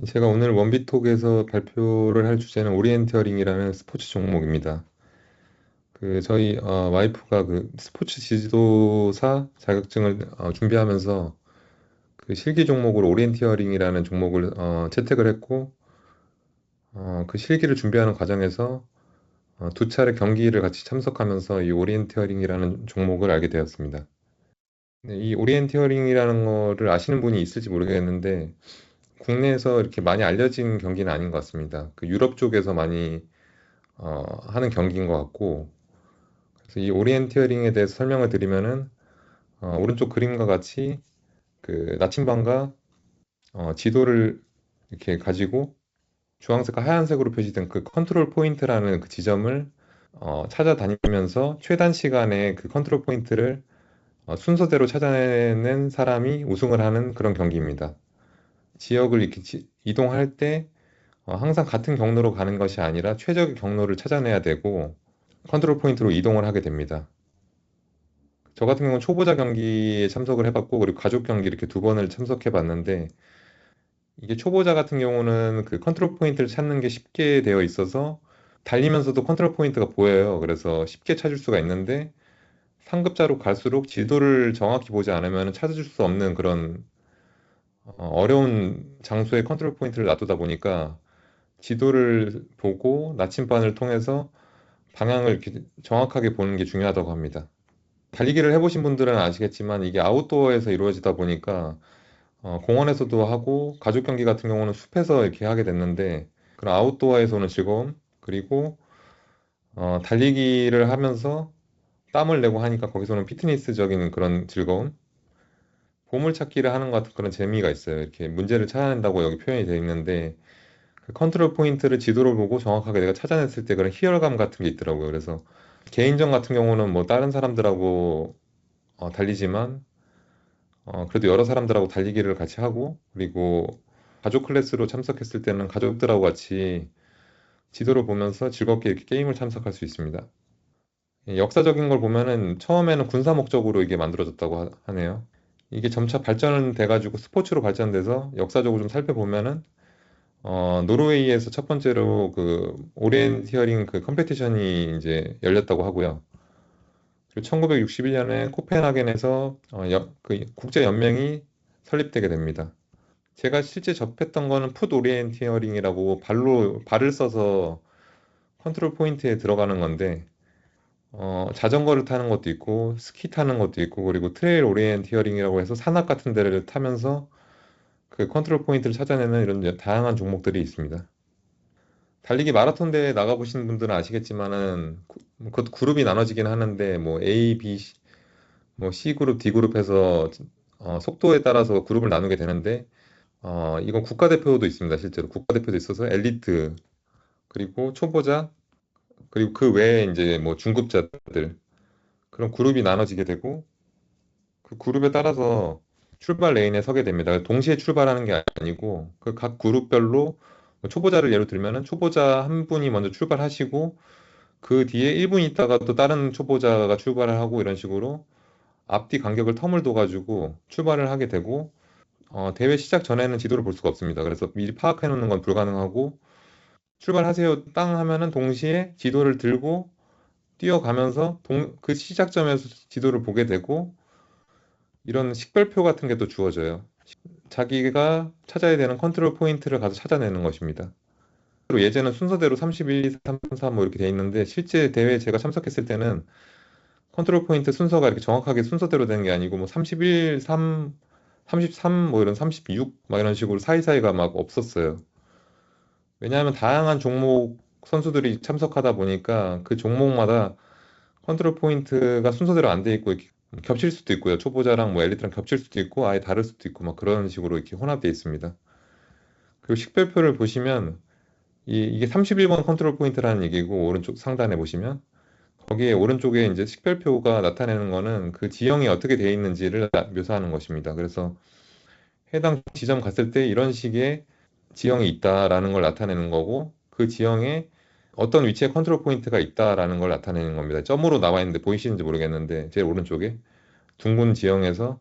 제가 오늘 원비톡에서 발표를 할 주제는 오리엔티어링이라는 스포츠 종목입니다. 저희 와이프가 그 스포츠 지도사 자격증을 준비하면서 그 실기 종목으로 오리엔티어링이라는 종목을 채택을 했고 그 실기를 준비하는 과정에서 두 차례 경기를 같이 참석하면서 이 오리엔티어링이라는 종목을 알게 되었습니다. 네, 이 오리엔티어링이라는 거를 아시는 분이 있을지 모르겠는데 국내에서 이렇게 많이 알려진 경기는 아닌 것 같습니다. 그 유럽 쪽에서 많이 하는 경기인 것 같고, 그래서 이 오리엔티어링에 대해서 설명을 드리면은 오른쪽 그림과 같이 그 나침반과 지도를 이렇게 가지고 주황색과 하얀색으로 표시된 그 컨트롤 포인트라는 그 지점을 찾아다니면서 최단 시간에 그 컨트롤 포인트를 순서대로 찾아내는 사람이 우승을 하는 그런 경기입니다. 지역을 이렇게 이동할 때 항상 같은 경로로 가는 것이 아니라 최적의 경로를 찾아내야 되고 컨트롤 포인트로 이동을 하게 됩니다. 저 같은 경우는 초보자 경기에 참석을 해봤고 그리고 가족 경기 이렇게 두 번을 참석해 봤는데 이게 초보자 같은 경우는 그 컨트롤 포인트를 찾는 게 쉽게 되어 있어서 달리면서도 컨트롤 포인트가 보여요. 그래서 쉽게 찾을 수가 있는데 상급자로 갈수록 지도를 정확히 보지 않으면 찾을 수 없는 그런 어려운 장소에 컨트롤 포인트를 놔두다 보니까 지도를 보고 나침반을 통해서 방향을 이렇게 정확하게 보는 게 중요하다고 합니다. 달리기를 해보신 분들은 아시겠지만 이게 아웃도어에서 이루어지다 보니까 공원에서도 하고 가족 경기 같은 경우는 숲에서 이렇게 하게 됐는데 그런 아웃도어에서 오는 즐거움 그리고 달리기를 하면서 땀을 내고 하니까 거기서 오는 피트니스적인 그런 즐거움 보물찾기를 하는 것 같은 그런 재미가 있어요. 이렇게 문제를 찾아낸다고 여기 표현이 되어 있는데 그 컨트롤 포인트를 지도를 보고 정확하게 내가 찾아냈을 때 그런 희열감 같은 게 있더라고요. 그래서 개인전 같은 경우는 뭐 다른 사람들하고 달리지만 그래도 여러 사람들하고 달리기를 같이 하고 그리고 가족 클래스로 참석했을 때는 가족들하고 같이 지도를 보면서 즐겁게 이렇게 게임을 참석할 수 있습니다. 이 역사적인 걸 보면은 처음에는 군사 목적으로 이게 만들어졌다고 하네요. 이게 점차 발전은 돼가지고 스포츠로 발전돼서 역사적으로 좀 살펴보면은 노르웨이에서 첫 번째로 그 오리엔티어링 그 컴페티션이 이제 열렸다고 하고요. 그리고 1961년에 코펜하겐에서 그 국제 연맹이 설립되게 됩니다. 제가 실제 접했던 거는 풋 오리엔티어링이라고 발을 써서 컨트롤 포인트에 들어가는 건데 자전거를 타는 것도 있고 스키 타는 것도 있고 그리고 트레일 오리엔티어링이라고 해서 산악 같은 데를 타면서 그 컨트롤 포인트를 찾아내는 이런 다양한 종목들이 있습니다. 달리기 마라톤 대회 나가보신 분들은 아시겠지만은 그것도 그룹이 나눠지긴 하는데 뭐 A, B, 뭐 C 그룹, D 그룹 해서 속도에 따라서 그룹을 나누게 되는데 이건 국가대표도 있습니다. 실제로 국가대표도 있어서 엘리트 그리고 초보자 그리고 그 외에 이제 뭐 중급자들 그런 그룹이 나눠지게 되고 그 그룹에 따라서 출발 레인에 서게 됩니다. 동시에 출발하는 게 아니고 그 각 그룹별로 뭐 초보자를 예로 들면은 초보자 한 분이 먼저 출발하시고 그 뒤에 1분 있다가 또 다른 초보자가 출발을 하고 이런 식으로 앞뒤 간격을 텀을 둬가지고 출발을 하게 되고 대회 시작 전에는 지도를 볼 수가 없습니다. 그래서 미리 파악해 놓는 건 불가능하고 출발하세요 땅 하면은 동시에 지도를 들고 뛰어가면서 그 시작점에서 지도를 보게 되고 이런 식별표 같은 게 또 주어져요. 자기가 찾아야 되는 컨트롤 포인트를 가서 찾아내는 것입니다. 그리고 예제는 순서대로 31, 2, 3, 4 뭐 이렇게 돼 있는데 실제 대회에 제가 참석했을 때는 컨트롤 포인트 순서가 이렇게 정확하게 순서대로 되는 게 아니고 뭐 31, 3, 33, 뭐 이런 36, 막 이런 식으로 사이사이가 막 없었어요. 왜냐하면 다양한 종목 선수들이 참석하다 보니까 그 종목마다 컨트롤 포인트가 순서대로 안 돼 있고 이렇게 겹칠 수도 있고요. 초보자랑 뭐 엘리트랑 겹칠 수도 있고 아예 다를 수도 있고 막 그런 식으로 이렇게 혼합되어 있습니다. 그리고 식별표를 보시면 이게 31번 컨트롤 포인트라는 얘기고 오른쪽 상단에 보시면 거기에 오른쪽에 이제 식별표가 나타내는 거는 그 지형이 어떻게 되어 있는지를 묘사하는 것입니다. 그래서 해당 지점 갔을 때 이런 식의 지형이 있다라는 걸 나타내는 거고 그 지형에 어떤 위치에 컨트롤 포인트가 있다라는 걸 나타내는 겁니다. 점으로 나와 있는데 보이시는지 모르겠는데 제일 오른쪽에 둥근 지형에서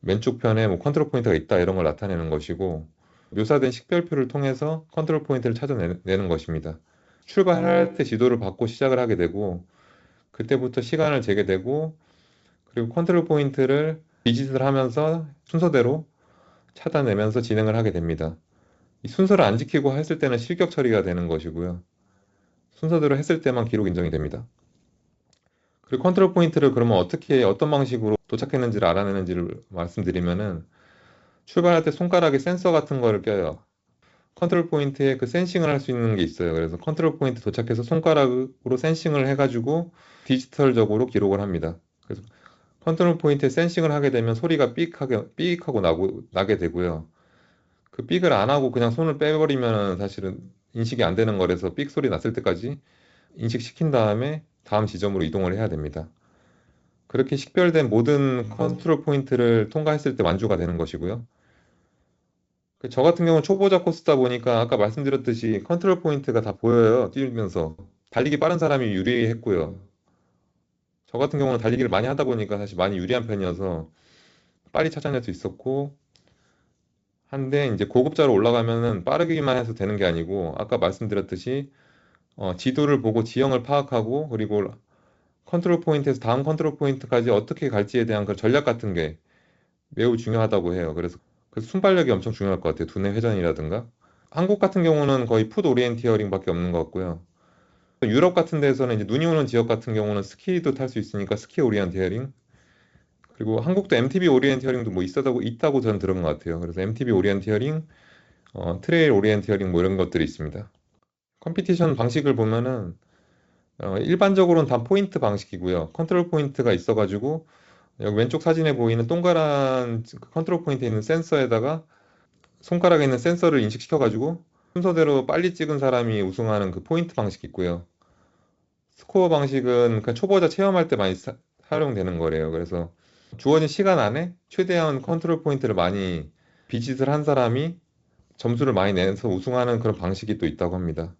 왼쪽 편에 뭐 컨트롤 포인트가 있다 이런 걸 나타내는 것이고 묘사된 식별표를 통해서 컨트롤 포인트를 찾아내는 것입니다. 출발할 때 지도를 받고 시작을 하게 되고 그때부터 시간을 재게 되고 그리고 컨트롤 포인트를 비짓을 하면서 순서대로 찾아내면서 진행을 하게 됩니다. 이 순서를 안 지키고 했을 때는 실격 처리가 되는 것이고요. 순서대로 했을 때만 기록 인정이 됩니다. 그리고 컨트롤 포인트를 그러면 어떻게 어떤 방식으로 도착했는지를 알아내는지를 말씀드리면은 출발할 때 손가락에 센서 같은 거를 껴요. 컨트롤 포인트에 그 센싱을 할 수 있는 게 있어요. 그래서 컨트롤 포인트 도착해서 손가락으로 센싱을 해가지고 디지털적으로 기록을 합니다. 그래서 컨트롤 포인트에 센싱을 하게 되면 소리가 삑하고 나게 되고요. 그 삑을 안 하고 그냥 손을 빼버리면 사실은 인식이 안 되는 거라서 삑 소리 났을 때까지 인식시킨 다음에 다음 지점으로 이동을 해야 됩니다. 그렇게 식별된 모든 컨트롤 포인트를 통과했을 때 완주가 되는 것이고요. 저 같은 경우는 초보자 코스다 보니까 아까 말씀드렸듯이 컨트롤 포인트가 다 보여요. 뛰면서. 달리기 빠른 사람이 유리했고요. 저 같은 경우는 달리기를 많이 하다 보니까 사실 많이 유리한 편이어서 빨리 찾아낼 수 있었고 한데 이제 고급자로 올라가면은 빠르기만 해서 되는 게 아니고 아까 말씀드렸듯이 지도를 보고 지형을 파악하고 그리고 컨트롤 포인트에서 다음 컨트롤 포인트까지 어떻게 갈지에 대한 그 전략 같은 게 매우 중요하다고 해요. 그래서 순발력이 엄청 중요할 것 같아요. 두뇌 회전이라든가. 한국 같은 경우는 거의 풋 오리엔티어링밖에 없는 것 같고요. 유럽 같은 데서는 이제 눈이 오는 지역 같은 경우는 스키도 탈 수 있으니까 스키 오리엔티어링. 그리고 한국도 MTB 오리엔티어링도 뭐 있다고 저는 들은 것 같아요. 그래서 MTB 오리엔티어링, 트레일 오리엔티어링 뭐 이런 것들이 있습니다. 컴피티션 방식을 보면은 일반적으로는 다 포인트 방식이고요. 컨트롤 포인트가 있어가지고 여기 왼쪽 사진에 보이는 동그란 그 컨트롤 포인트에 있는 센서에다가 손가락에 있는 센서를 인식시켜가지고 순서대로 빨리 찍은 사람이 우승하는 그 포인트 방식이 있고요. 스코어 방식은 그 초보자 체험할 때 많이 활용되는 거래요. 그래서 주어진 시간 안에 최대한 컨트롤 포인트를 많이 비짓을 한 사람이 점수를 많이 내서 우승하는 그런 방식이 또 있다고 합니다.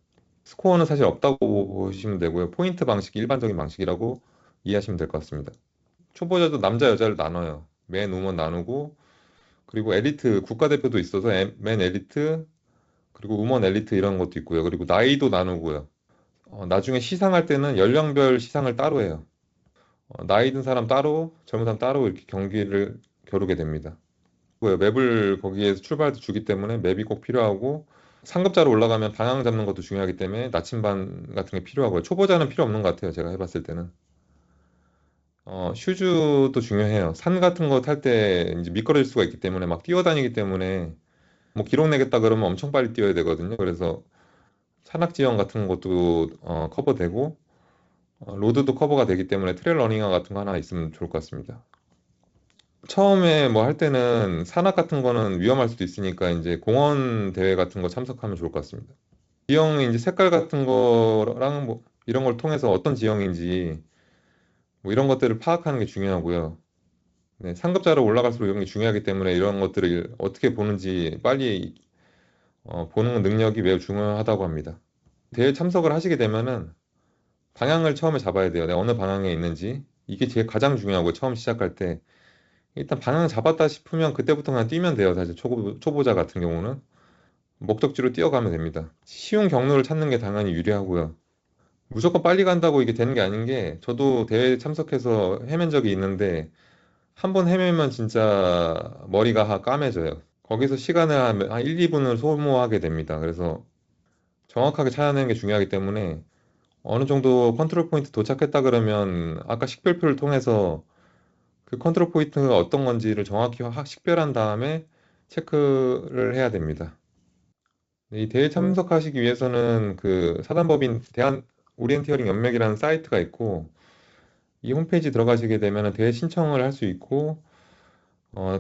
스코어는 사실 없다고 보시면 되고요. 포인트 방식이 일반적인 방식이라고 이해하시면 될 것 같습니다. 초보자도 남자, 여자를 나눠요. 맨, 우먼 나누고 그리고 엘리트 국가대표도 있어서 맨 엘리트 그리고 우먼 엘리트 이런 것도 있고요. 그리고 나이도 나누고요. 나중에 시상할 때는 연령별 시상을 따로 해요. 나이 든 사람 따로, 젊은 사람 따로 이렇게 경기를 겨루게 됩니다. 맵을 거기에서 출발할 때 주기 때문에 맵이 꼭 필요하고 상급자로 올라가면 방향 잡는 것도 중요하기 때문에 나침반 같은 게 필요하고요. 초보자는 필요 없는 것 같아요. 제가 해봤을 때는. 슈즈도 중요해요. 산 같은 거 탈 때 이제 미끄러질 수가 있기 때문에 막 뛰어다니기 때문에 뭐 기록 내겠다 그러면 엄청 빨리 뛰어야 되거든요. 그래서 산악 지형 같은 것도 커버되고 로드도 커버가 되기 때문에 트레일 러닝화 같은 거 하나 있으면 좋을 것 같습니다. 처음에 뭐 할 때는 산악 같은 거는 위험할 수도 있으니까 이제 공원 대회 같은 거 참석하면 좋을 것 같습니다. 지형 이제 색깔 같은 거랑 뭐 이런 걸 통해서 어떤 지형인지 뭐 이런 것들을 파악하는 게 중요하고요. 네, 상급자로 올라갈수록 이런 게 중요하기 때문에 이런 것들을 어떻게 보는지 빨리 보는 능력이 매우 중요하다고 합니다. 대회 참석을 하시게 되면은 방향을 처음에 잡아야 돼요. 내가 어느 방향에 있는지. 이게 제일 가장 중요하고 처음 시작할 때 일단 방향 잡았다 싶으면 그때부터 그냥 뛰면 돼요. 사실 초보자 같은 경우는 목적지로 뛰어가면 됩니다. 쉬운 경로를 찾는 게 당연히 유리하고요. 무조건 빨리 간다고 이게 되는 게 아닌 게 저도 대회 참석해서 헤맨 적이 있는데 한 번 헤매면 진짜 머리가 까매져요. 거기서 시간을 한 1, 2분을 소모하게 됩니다. 그래서 정확하게 찾아내는 게 중요하기 때문에 어느 정도 컨트롤 포인트 도착했다 그러면 아까 식별표를 통해서 그 컨트롤 포인트가 어떤 건지를 정확히 식별한 다음에 체크를 해야 됩니다. 이 대회 참석하시기 위해서는 그 사단법인 대한 오리엔티어링 연맹이라는 사이트가 있고 이 홈페이지 들어가시게 되면 대회 신청을 할 수 있고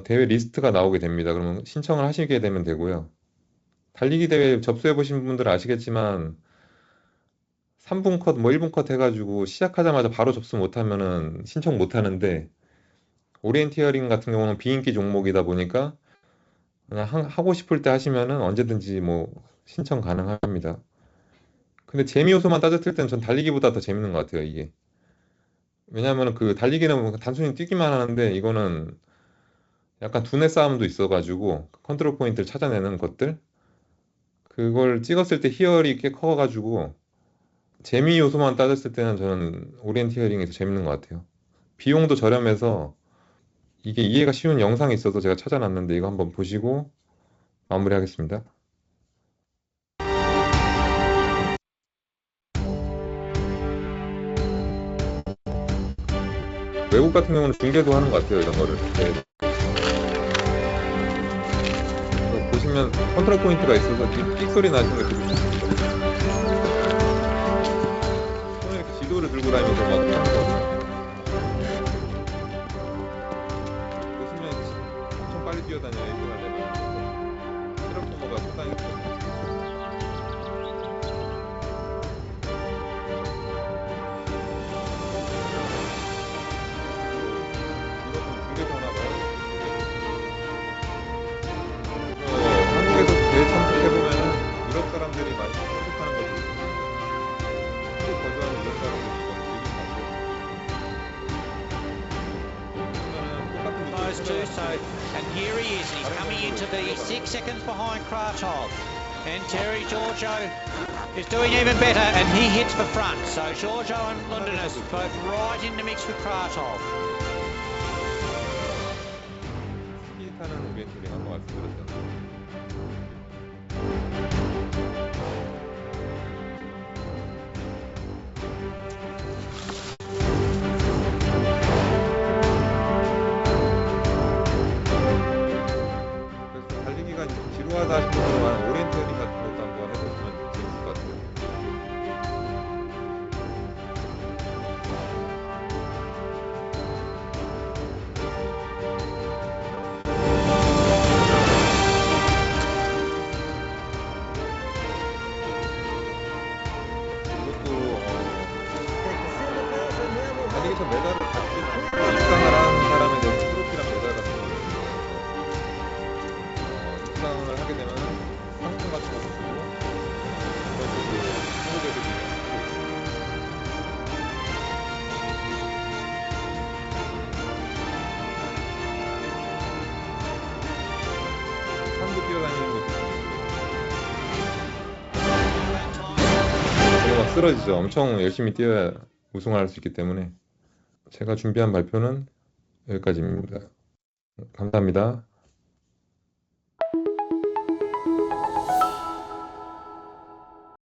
대회 리스트가 나오게 됩니다. 그러면 신청을 하시게 되면 되고요. 달리기 대회 접수해 보신 분들은 아시겠지만 3분 컷, 뭐 1분 컷 해가지고 시작하자마자 바로 접수 못하면은 신청 못 하는데 오리엔티어링 같은 경우는 비인기 종목이다 보니까 그냥 하고 싶을 때 하시면은 언제든지 뭐 신청 가능합니다. 근데 재미 요소만 따졌을 때는 전 달리기보다 더 재밌는 것 같아요, 이게. 왜냐하면 그 달리기는 뭐 단순히 뛰기만 하는데 이거는 약간 두뇌 싸움도 있어가지고 컨트롤 포인트를 찾아내는 것들 그걸 찍었을 때 희열이 꽤 커가지고 재미 요소만 따졌을 때는 저는 오리엔트 히어링이 더 재밌는 것 같아요. 비용도 저렴해서 이게 이해가 쉬운 영상이 있어서 제가 찾아놨는데 이거 한번 보시고 마무리하겠습니다. 외국 같은 경우는 중계도 하는 것 같아요, 이런 거를. 네. 보시면 컨트롤 포인트가 있어서 삑 소리 나시는 거 들으시면 손에 이렇게 지도를 들고 다니면서 막 하는 거 보시면 엄청 빨리 뛰어다녀요, 1등 하려면. 체력 소모가 상당히 커요. 이것도 중계도 하나 봐요. 한국에서 대회 참석해보면은 유럽 사람들이 많이 참석하는 거 보시면 한국 거주하는 유럽 사람들이 이걸 즐기는 것 같아요. 보면은 똑같은 Those two, so, 루트를 and here he is, and he's coming into the 6 seconds behind Kratov. And Terry Giorgio is doing even better, and he hits the front. So Giorgio and Londoners both right in the mix with Kratov. 스키 타는 오리엔트링 한거 말씀드렸잖아요. 그래서 달리기가 좀 지루하다 하시는 분은 오리엔트링 같은 것도 한번 해보시면 재밌을 것 같아요. 이것도 달리기에서 메달을 받진 않고 입상을 하는 사람에 대해서 트로피랑 메달 같은 걸 입상을 하게 되면 상품 같은 것도 주고 그런 식으로 한국에도 산도 뛰어다니는 것도 그리고 막 쓰러지죠. 엄청 열심히 뛰어야 우승을 할 수 있기 때문에 제가 준비한 발표는 여기까지입니다. 감사합니다.